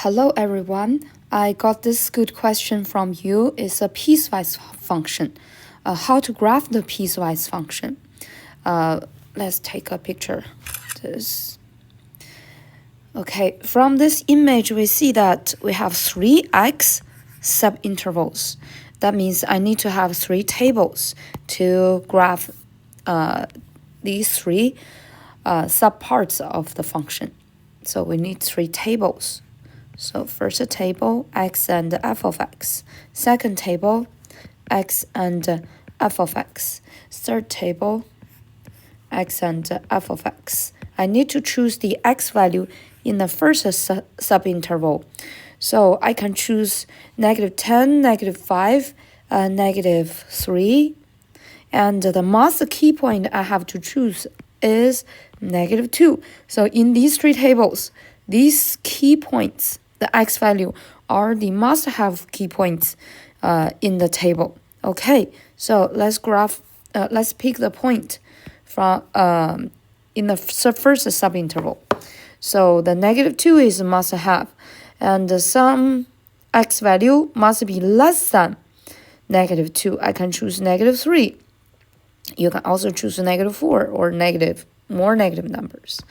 Hello everyone. I got this good question from you. It's a piecewise function. How to graph the piecewise function? Let's take a picture. Okay, from this image we see that we have 3x subintervals. That means I need to have 3 tables to graph these 3 subparts of the function. So we need 3 tables. So first table, x and f of x. Second table, x and f of x. Third table, x and f of x. I need to choose the x value in the first subinterval. So I can choose -10, -5, -3. And the master key point I have to choose is -2. So in these 3 tables, these key points, the x value, are the must-have key points in the table. Okay, so let's pick the point from in the first subinterval. So the -2 is must-have, and some x value must be less than -2. I can choose -3. You can also choose -4 or more negative numbers.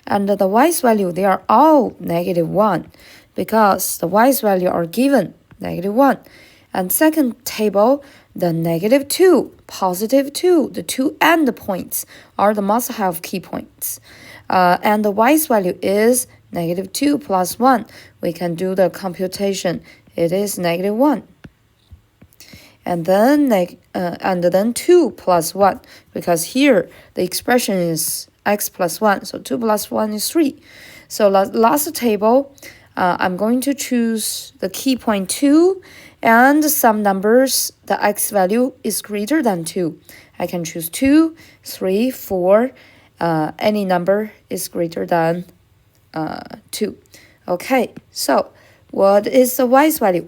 And the y's value, they are all -1 because the y's value are given -1. And second table, the -2, +2, the 2 endpoints are the must-have key points. And the y's value is -2 plus 1. We can do the computation. It is -1. And then 2 plus 1, because here the expression is x plus 1, so 2 plus 1 is 3. So last table, I'm going to choose the key point 2, and some numbers, the x value is greater than 2. I can choose 2, 3, 4, any number is greater than 2. Okay, so what is the y's value?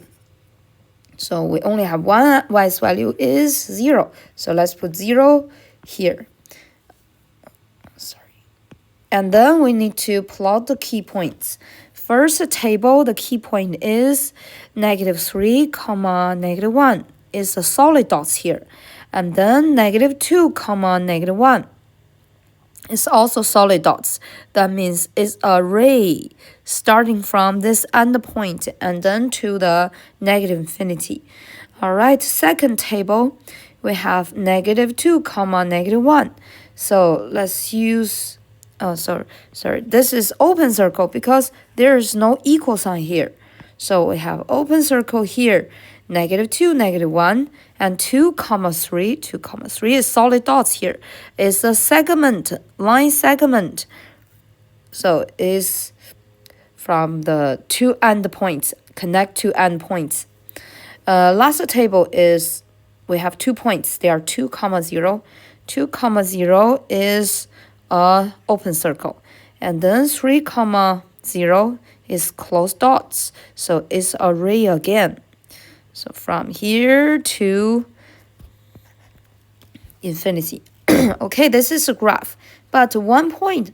So we only have one y's value is 0. So let's put 0 here. And then we need to plot the key points. First table, the key point is -3, -1 is the solid dots here. And then -2, -1 is also solid dots. That means it's an array starting from this endpoint and then to the -infinity. All right, second table, we have -2, -1. So let's use, sorry, this is open circle because there is no equal sign here. So we have open circle here, -2, -1, and 2, 3. 2, 3 is solid dots here. It's a segment, line segment. So it's from the 2 endpoints, connect 2 endpoints. Last table is, we have 2 points. They are 2, 0. 2, 0 is a open circle. And then 3, 0 is closed dots. So it's array again. So from here to infinity. Okay, this is a graph. But one point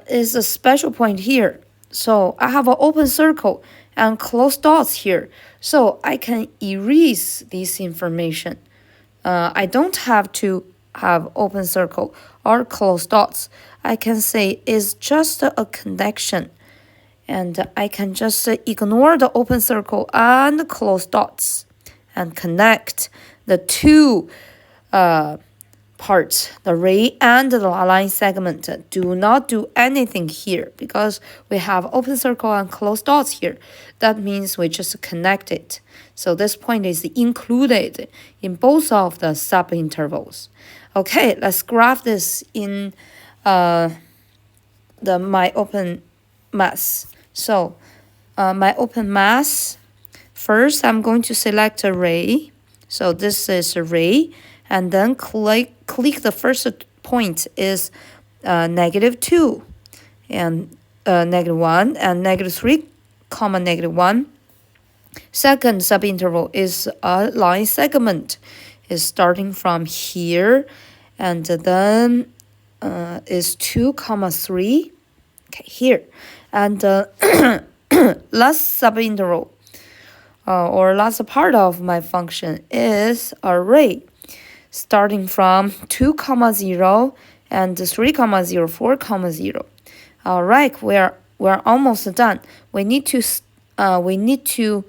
is a special point here. So I have an open circle and closed dots here. So I can erase this information. I don't have to have open circle or closed dots. I can say it's just a connection. And I can just ignore the open circle and closed dots and connect the 2 parts, the ray and the line segment. Do not do anything here because we have open circle and closed dots here. That means we just connect it. So this point is included in both of the subintervals. Okay, let's graph this in my open mass. So my open mass, first I'm going to select array. So this is array, and then click the first point is -2 and -1 and -3, -1. Second subinterval is a line segment. Is starting from here, and then is 2, 3. Okay, here. And last subinterval or last part of my function is array starting from 2, 0 and 3, 0, 4, 0. All right, we're almost done. We need to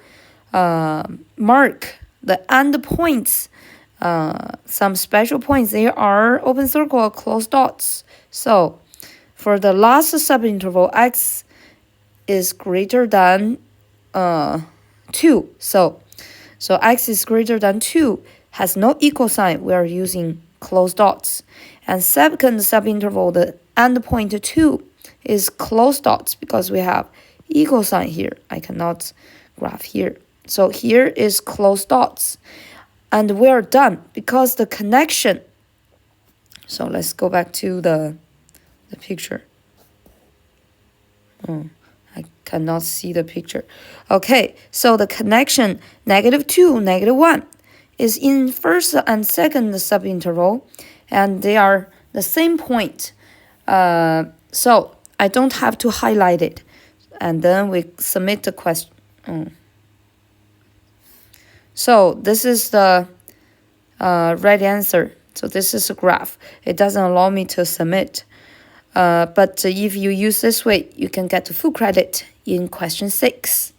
mark the endpoints. Some special points. They are open circle or closed dots. So for the last subinterval, x is greater than 2. So x is greater than 2 has no equal sign. We are using closed dots. And second subinterval, the endpoint 2 is closed dots because we have equal sign here. I cannot graph here. So here is closed dots. And we're done because the connection. So let's go back to the picture. I cannot see the picture. Okay, so the connection -2, -1 is in first and second subinterval, and they are the same point. So I don't have to highlight it. And then we submit the question. So this is the right answer. So this is a graph. It doesn't allow me to submit. But if you use this way, you can get full credit in question 6.